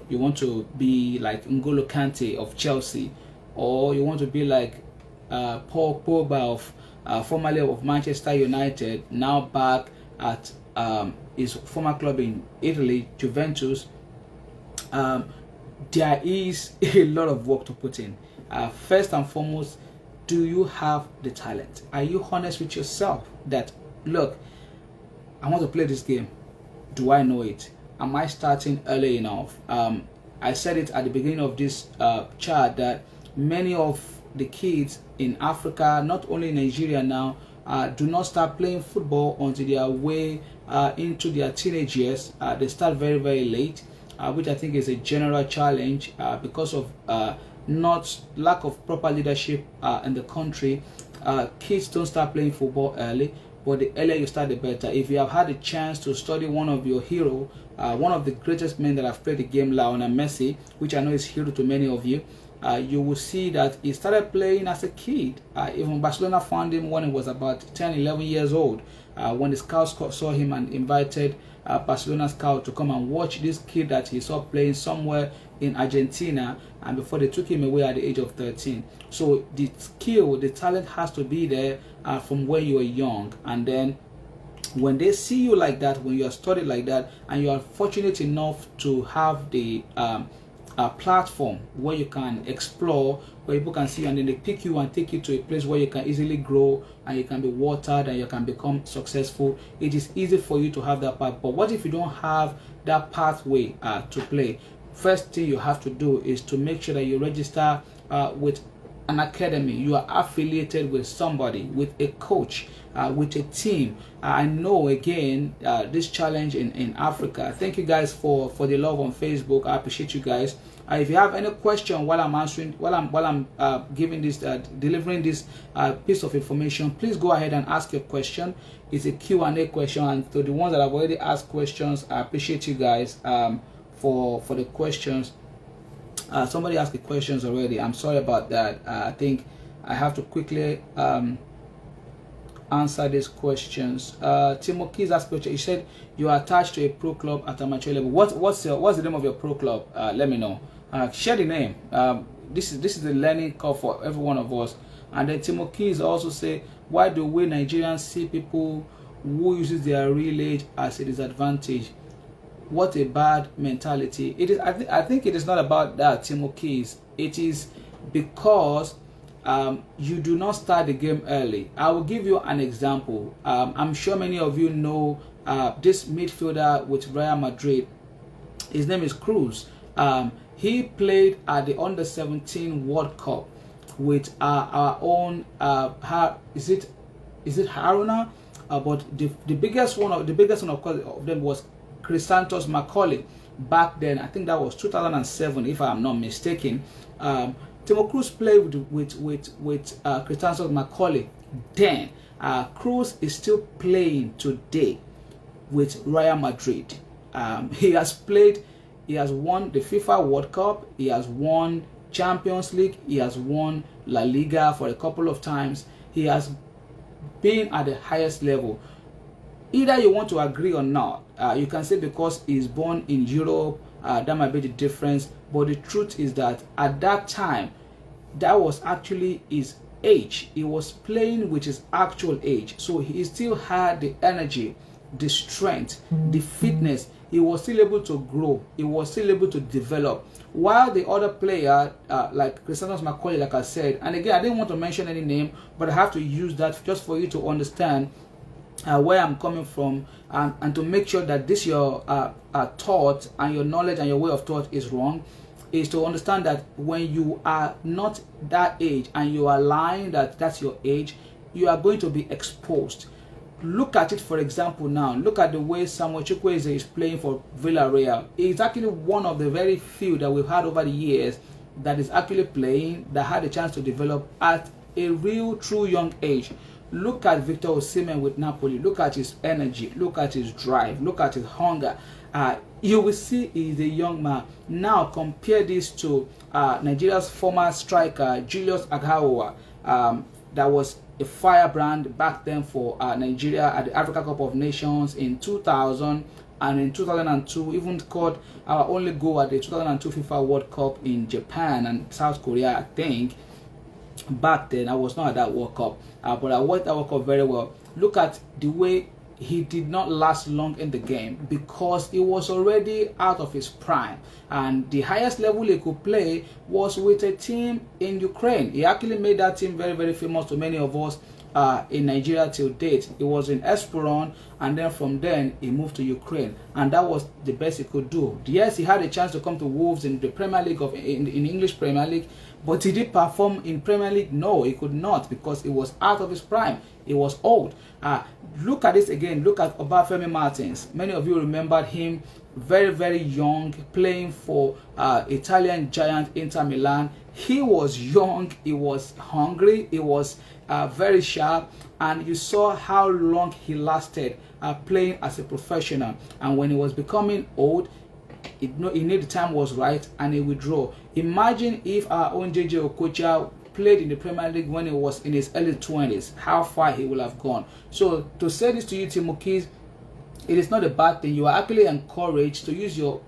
You want to be like N'Golo Kante of Chelsea, or you want to be like Paul Pogba of formerly of Manchester United, now back at his former club in Italy, Juventus. There is a lot of work to put in. First and foremost, do you have the talent? Are you honest with yourself that, look, I want to play this game. Do I know it? Am I starting early enough? I said it at the beginning of this chat that many of the kids in Africa, not only in Nigeria now, do not start playing football until they are way into their teenage years. They start very, very late, which I think is a general challenge because of not lack of proper leadership in the country. Kids don't start playing football early, but the earlier you start, the better. If you have had a chance to study one of your hero, one of the greatest men that have played the game, Lionel Messi, which I know is hero to many of you, you will see that he started playing as a kid. Even Barcelona found him when he was about 10, 11 years old, when the scouts saw him and invited Barcelona scout to come and watch this kid that he saw playing somewhere in Argentina, and before they took him away at the age of 13. So the skill, the talent has to be there from when you are young, and then when they see you like that, when you are studied like that, and you are fortunate enough to have the platform where you can explore, where people can see you, and then they pick you and take you to a place where you can easily grow and you can be watered and you can become successful. It is easy for you to have that path. But what if you don't have that pathway to play? First thing you have to do is to make sure that you register with an academy. You are affiliated with somebody, with a coach, with a team. I know again this challenge in Africa. Thank you guys for the love on Facebook. I appreciate you guys. If you have any question while I'm answering, while I'm giving this, delivering this piece of information, please go ahead and ask your question. It's a Q&A question, and to the ones that have already asked questions, I appreciate you guys for the questions. Somebody asked the questions already. I'm sorry about that. I think I have to quickly answer these questions. Timo Keys asked question. He said you are attached to a pro club at amateur level. What's the name of your pro club? Let me know. Share the name. This is the learning curve for every one of us. And then Timo Keys also say, why do we Nigerians see people who uses their real age as a disadvantage? What a bad mentality. It is. I think it is not about that, Timo Keys. It is because you do not start the game early. I will give you an example. I'm sure many of you know this midfielder with Real Madrid. His name is Cruz. He played at the Under-17 World Cup with our own. Is it Haruna? But the biggest one of course of them was Chrysanthus Macaulay. Back then, I think that was 2007, if I'm not mistaken. Timo Cruz played with Chrysanthus Macaulay. Then Cruz is still playing today with Real Madrid. He has played. He has won the FIFA World Cup. He has won Champions League. He has won La Liga for a couple of times. He has been at the highest level. Either you want to agree or not, you can say because he's born in Europe, that might be the difference. But the truth is that at that time, that was actually his age. He was playing with his actual age. So he still had the energy, the strength, the fitness. He was still able to grow. He was still able to develop. While the other player, like Chrysanthus Macaulay, like I said, and again, I didn't want to mention any name, but I have to use that just for you to understand where I'm coming from, and to make sure that this your thought and your knowledge and your way of thought is wrong, is to understand that when you are not that age and you are lying that that's your age, you are going to be exposed. Look at it, for example, now. Look at the way Samuel Chukwueze is playing for Villarreal. He's actually one of the very few that we've had over the years that is actually playing, that had a chance to develop at a real, true young age. Look at Victor Osimhen with Napoli. Look at his energy. Look at his drive. Look at his hunger. You will see he's a young man. Now compare this to Nigeria's former striker, Julius Agawa, that was a firebrand back then for Nigeria at the Africa Cup of Nations in 2000. and in 2002 even scored our only goal at the 2002 FIFA World Cup in Japan and South Korea, I think. Back then I was not at that World Cup, but I watched that World Cup very well. Look at the way he did not last long in the game because he was already out of his prime, and the highest level he could play was with a team in Ukraine. He actually made that team very, very famous to many of us in Nigeria till date. He was in Esperon, and then from then he moved to Ukraine, and that was the best he could do. Yes, he had a chance to come to Wolves in the Premier League in English Premier League, but he did perform in Premier League? No, he could not, because he was out of his prime. He was old. Look at this again. Look at Obafemi Martins. Many of you remembered him, very, very young, playing for Italian giant Inter Milan. He was young, he was hungry, he was very sharp, and you saw how long he lasted playing as a professional. And when he was becoming old, he knew the time was right, and he withdrew. Imagine if our own JJ Okocha played in the Premier League when he was in his early 20s, how far he would have gone. So to say this to you, Timokis, it is not a bad thing. You are actually encouraged to use your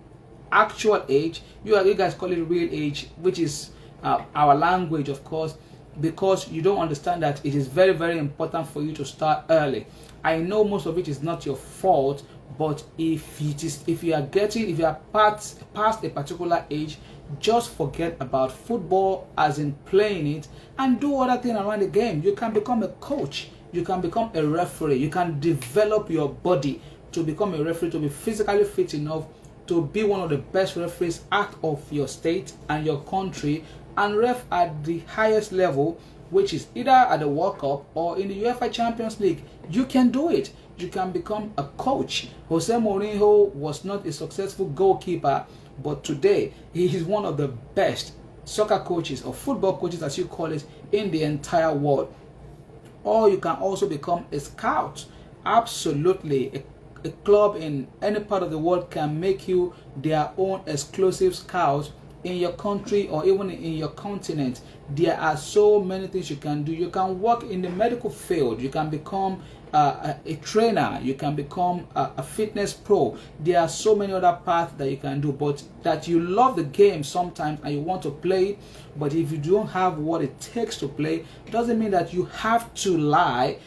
actual age. You guys call it real age, which is our language, of course, because you don't understand that it is very, very important for you to start early. I know most of it is not your fault, but if you are past a particular age, just forget about football as in playing it and do other things around the game. You can become a coach, you can become a referee, you can develop your body to become a referee, to be physically fit enough to be one of the best referees out of your state and your country, and ref at the highest level, which is either at the World Cup or in the UEFA Champions League. You can do it. You can become a coach. Jose Mourinho was not a successful goalkeeper, but today he is one of the best soccer coaches, or football coaches as you call it, in the entire world. Or you can also become a scout. Absolutely. A club in any part of the world can make you their own exclusive scout in your country or even in your continent. There are so many things you can do. You can work in the medical field. You can become a trainer. You can become a fitness pro. There are so many other paths that you can do, but that you love the game sometimes and you want to play it, but if you don't have what it takes to play, doesn't mean that you have to lie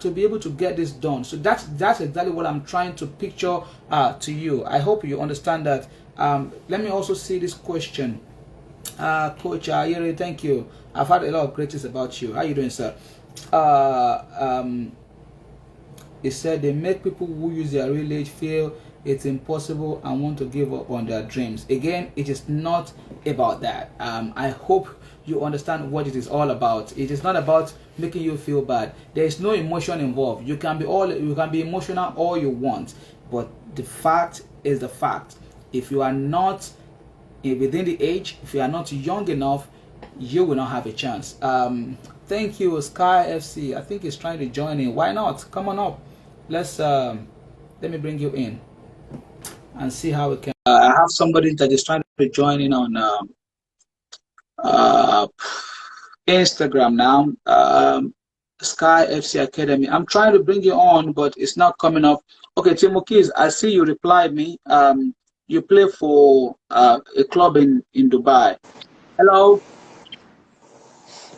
to be able to get this done. So that's exactly what I'm trying to picture to you. I hope you understand that. Let me also see this question. Coach Ayere, thank you. I've had a lot of great things about you. How are you doing, sir? He said they make people who use their real age feel it's impossible and want to give up on their dreams. Again, it is not about that. I hope you understand what it is all about. It is not about making you feel bad. There is no emotion involved. You can be emotional all you want, but the fact is the fact. If you are not within the age, if you are not young enough, you will not have a chance. Thank you, Sky FC. I think he's trying to join in. Why not? Come on up. Let me bring you in and see how we can. I have somebody that is trying to join in on Instagram now. Sky FC Academy. I'm trying to bring you on, but it's not coming up. Okay, Timokis, I see you replied me. You play for a club in Dubai. Hello.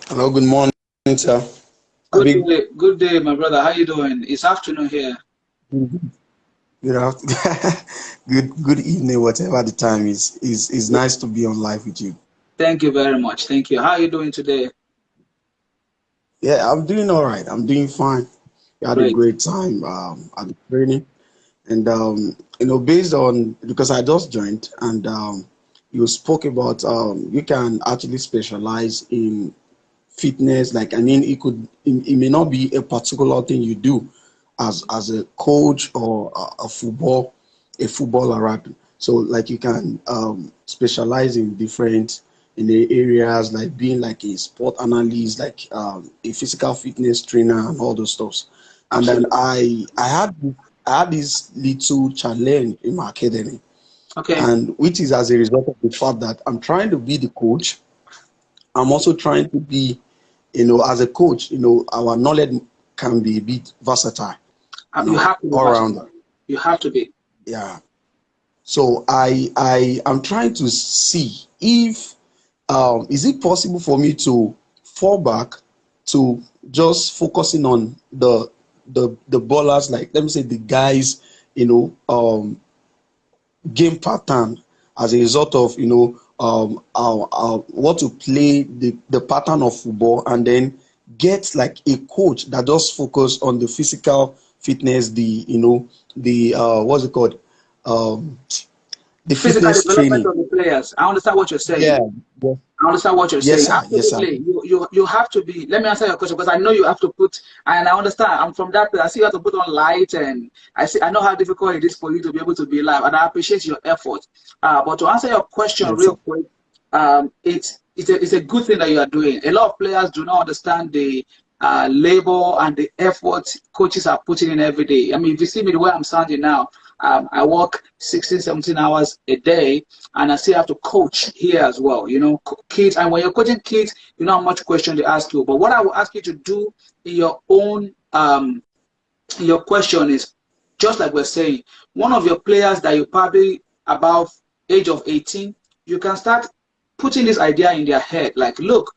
Hello, good morning, sir. Good day, my brother. How you doing? It's afternoon here. Good afternoon. good evening, whatever the time is. It's nice to be on live with you. Thank you very much. Thank you. How are you doing today? Yeah, I'm doing all right. I'm doing fine. We had a great time at the training. And, based on, because I just joined, and you spoke about you can actually specialize in fitness. Like, I mean, it may not be a particular thing you do as a coach or a footballer. So, like, you can specialize in the areas, like being like a sport analyst, like a physical fitness trainer and all those stuff. And then I had this little challenge in my academy, and which is as a result of the fact that I'm trying to be the coach. I'm also trying to be, as a coach, our knowledge can be a bit versatile. You have to be. You have to be. Yeah. So I am trying to see if is it possible for me to fall back to just focusing on the ballers, like let me say the guys, game pattern as a result of what to play the pattern of football, and then get like a coach that just focus on the physical fitness, the what's it called, um the Physical fitness development training. of the players. I understand what you're saying. Yeah. Yes, I understand what you're yes saying. sir, yes sir. Absolutely. You have to be. Let me answer your question, because I know you have to put, and I understand. I'm from that place. I see you have to put on light, and I know how difficult it is for you to be able to be live, and I appreciate your effort. But to answer your question Yes sir. real quick, it's a good thing that you are doing. A lot of players do not understand the labor and the effort coaches are putting in every day. I mean, if you see me the way I'm sounding now, I work 16, 17 hours a day, and I still have to coach here as well. Kids, and when you're coaching kids, you know how much question they ask you. But what I will ask you to do in your own your question is, just like we're saying, one of your players that you probably above age of 18, you can start putting this idea in their head, like, look,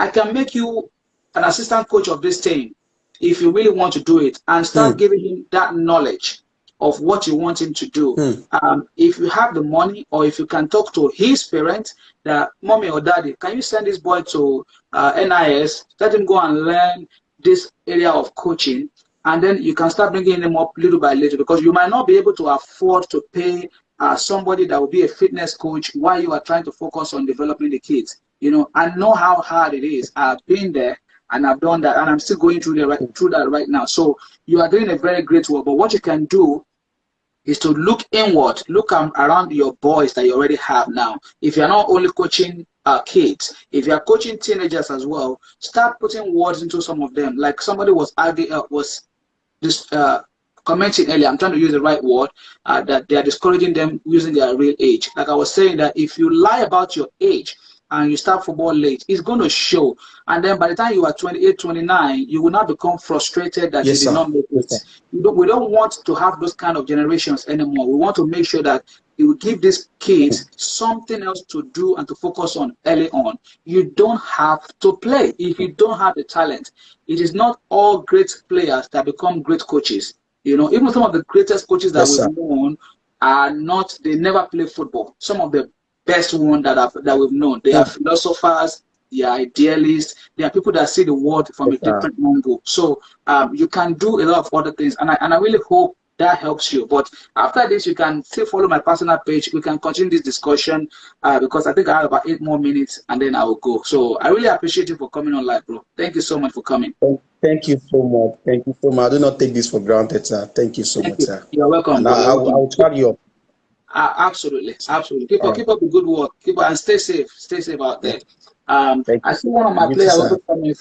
I can make you an assistant coach of this team if you really want to do it, and start Hmm. giving him that knowledge of what you want him to do. Hmm. If you have the money, or if you can talk to his parents, that mommy or daddy, can you send this boy to NIS, let him go and learn this area of coaching, and then you can start bringing him up little by little, because you might not be able to afford to pay somebody that will be a fitness coach while you are trying to focus on developing the kids. I know how hard it is. I've been there and I've done that, and I'm still going through that right now. So you are doing a very great work. But what you can do is to look inward, look around your boys that you already have now. If you're not only coaching kids, if you're coaching teenagers as well, start putting words into some of them. Like somebody was this commenting earlier, I'm trying to use the right word, that they are discouraging them using their real age. Like I was saying, that if you lie about your age and you start football late, it's going to show. And then by the time you are 28, 29, you will not become frustrated that you Yes did sir. not make Yes it. sir. We don't want to have those kind of generations anymore. We want to make sure that you give these kids something else to do and to focus on early on. You don't have to play if you don't have the talent. It is not all great players that become great coaches. Even some of the greatest coaches that Yes we've sir. known are not, they never play football. Some of the best ones that we've known, they are Hmm. philosophers, they are idealists, they are people that see the world from Yes a sir. different angle. So you can do a lot of other things, and I really hope that helps you. But after this, you can still follow my personal page. We can continue this discussion, because I think I have about 8 more minutes, and then I will go. So I really appreciate you for coming on live, bro. Thank you so much for coming. Thank you so much. Thank you so much. I do not take this for granted, sir. Thank you so Thank much, you. sir. You're welcome, And bro. You're I welcome. will try you up. Absolutely, absolutely. Keep All up, right. keep up the good work. Keep up, and stay safe. Stay safe out Yeah. there. Thank I you. see one of my You too, players sir. also coming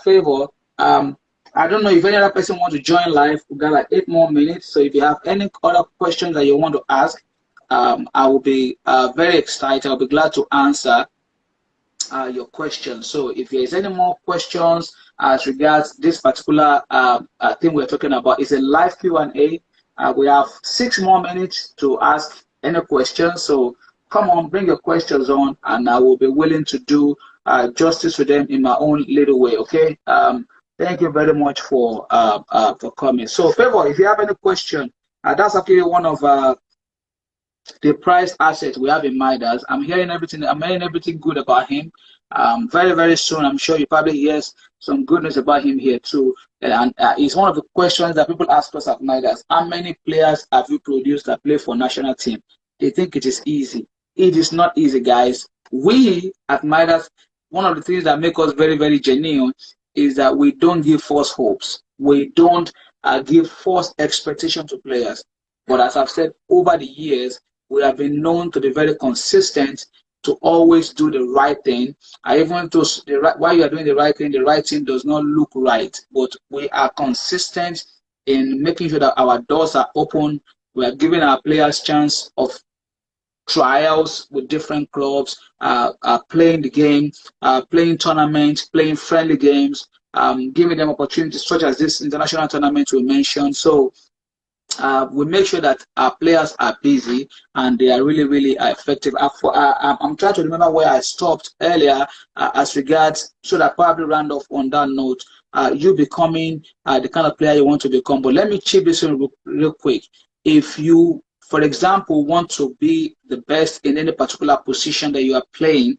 favor. I don't know if any other person wants to join live. We got like 8 more minutes. So if you have any other questions that you want to ask, I will be very excited. I'll be glad to answer your questions. So if there's any more questions as regards this particular thing we're talking about, it's a live Q&A. We have 6 more minutes to ask any questions. So come on, bring your questions on, and I will be willing to do justice to them in my own little way. Okay. Thank you very much for coming. So, Favor, if you have any question, that's actually one of the prized asset we have in Midas. I'm hearing everything good about him. Very, very soon, I'm sure you probably hear some goodness about him here too. And it's one of the questions that people ask us at Midas. How many players have you produced that play for national team? They think it is easy. It is not easy, guys. We at Midas, one of the things that make us very, very genuine is that we don't give false hopes. We don't give false expectation to players. But as I've said over the years, we have been known to be very consistent, to always do the right thing. I even to while you are doing the right thing, the right thing does not look right. But we are consistent in making sure that our doors are open. We are giving our players chance of trials with different clubs, playing the game, playing tournaments, playing friendly games, giving them opportunities such as this international tournament we mentioned. So we make sure that our players are busy and they are really effective. I'm trying to remember where I stopped earlier as regards, so that probably round off on that note. You becoming the kind of player you want to become. But let me chip this in real quick. If you, for example, want to be the best in any particular position that you are playing,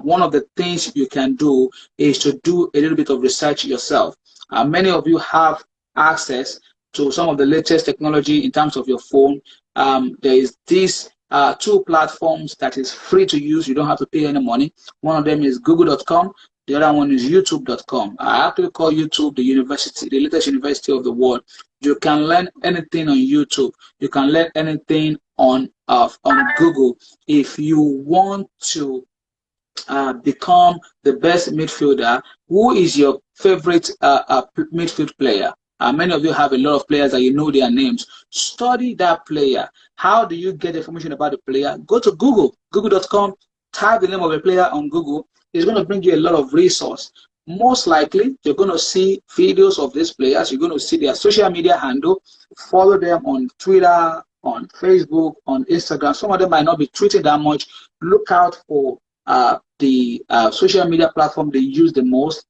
one of the things you can do is to do a little bit of research yourself. Many of you have access to some of the latest technology in terms of your phone. There is these two platforms that is free to use. You don't have to pay any money. One of them is google.com. The other one is youtube.com. I actually call YouTube the university, the latest university of the world. You can learn anything on YouTube. You can learn anything on Google. If you want to become the best midfielder, who is your favorite midfield player? Many of you have a lot of players that you know their names. Study that player. How do you get information about the player? Go to Google, google.com, type the name of a player on Google. It's going to bring you a lot of resource. Most likely, you're going to see videos of these players. You're going to see their social media handle. Follow them on Twitter, on Facebook, on Instagram. Some of them might not be tweeting that much. Look out for the social media platform they use the most,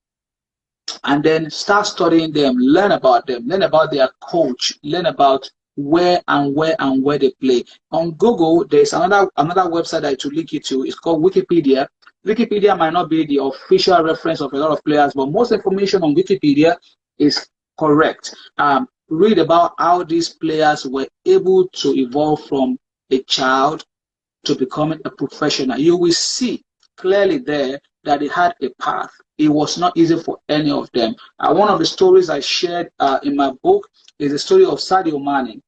and then start studying them, learn about their coach, learn about where they play. On Google, there's another website that to link you to. It's called Wikipedia. Wikipedia might not be the official reference of a lot of players, but most information on Wikipedia is correct. Read about how these players were able to evolve from a child to becoming a professional. You will see clearly there that they had a path. It was not easy for any of them. One of the stories I shared in my book is the story of Sadio Mane.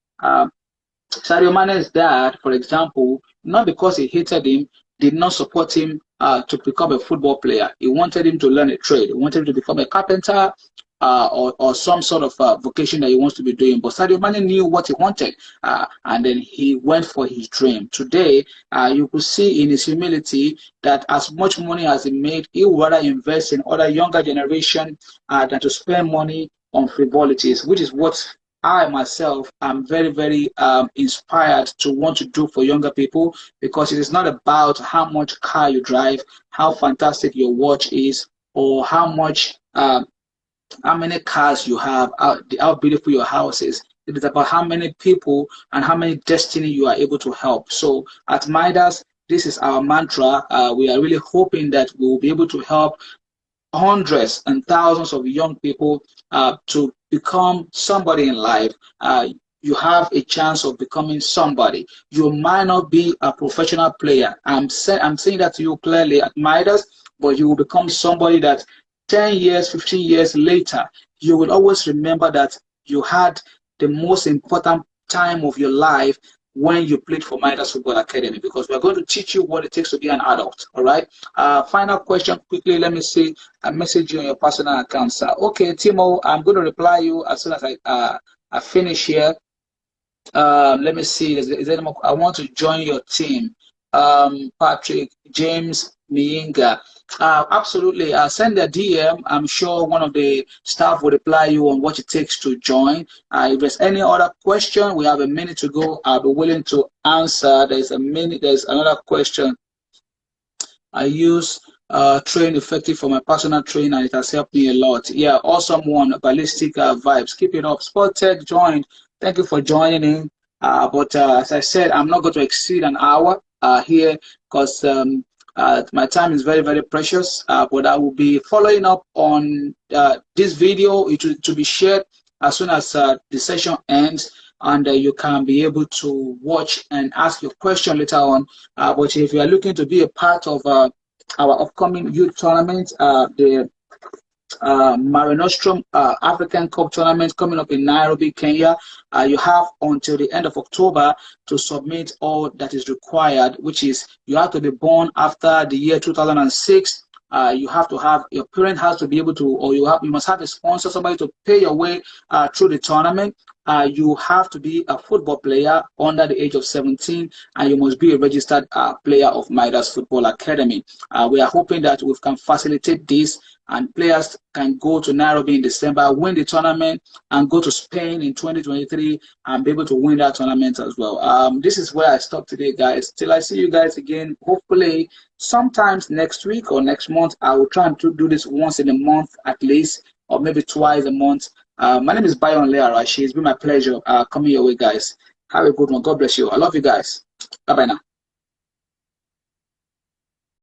Sadio Mane's dad, for example, not because he hated him, did not support him to become a football player. He wanted him to learn a trade. He wanted him to become a carpenter or some sort of vocation that he wants to be doing. But Sadio Mane knew what he wanted, and then he went for his dream. Today, you could see in his humility that as much money as he made, he would rather invest in other younger generation than to spend money on frivolities, which is what I myself am very inspired to want to do for younger people, because it is not about how much car you drive, how fantastic your watch is, or how much how many cars you have, how beautiful your house is. It is about how many people and how many destiny you are able to help. So at Midas, this is our mantra. We are really hoping that we will be able to help hundreds and thousands of young people to become somebody in life. You have a chance of becoming somebody. You might not be a professional player. I'm saying that to you clearly at Midas, but you will become somebody that 10 years, 15 years later, you will always remember that you had the most important time of your life when you played for Midas Football Academy, because we're going to teach you what it takes to be an adult. All right. Final question quickly. Let me see. I message you on your personal account, sir. Okay, Timo, I'm going to reply you as soon as I finish here. Let me see. Is there more? I want to join your team. Patrick, James, Miinga. Absolutely. Send a DM. I'm sure one of the staff will reply you on what it takes to join. If there's any other question, we have a minute to go. I'll be willing to answer. There's another question. I use Train Effective for my personal training, and it has helped me a lot. Yeah, awesome one. Ballistic vibes. Keep it up. Sport Tech joined. Thank you for joining in. But as I said, I'm not going to exceed an hour here, because my time is very precious. But I will be following up on this video. It will be shared as soon as the session ends, and you can be able to watch and ask your question later on. But if you are looking to be a part of our upcoming youth tournament, the Mare Nostrum African Cup tournament coming up in Nairobi, Kenya, you have until the end of October to submit all that is required, which is you have to be born after the year 2006. You have to have, your parent has to be able to, or you must have a sponsor, somebody to pay your way through the tournament. you have to be a football player under the age of 17, and you must be a registered player of Midas Football Academy. We are hoping that we can facilitate this, and players can go to Nairobi in December, win the tournament, and go to Spain in 2023 and be able to win that tournament as well. This is where I stop today, guys. Till I see you guys again, hopefully sometimes next week or next month. I will try and do this once in a month at least, or maybe twice a month. My name is Bayon Learashi. It's been my pleasure coming your way, guys. Have a good one. God bless you. I love you guys. Bye-bye now.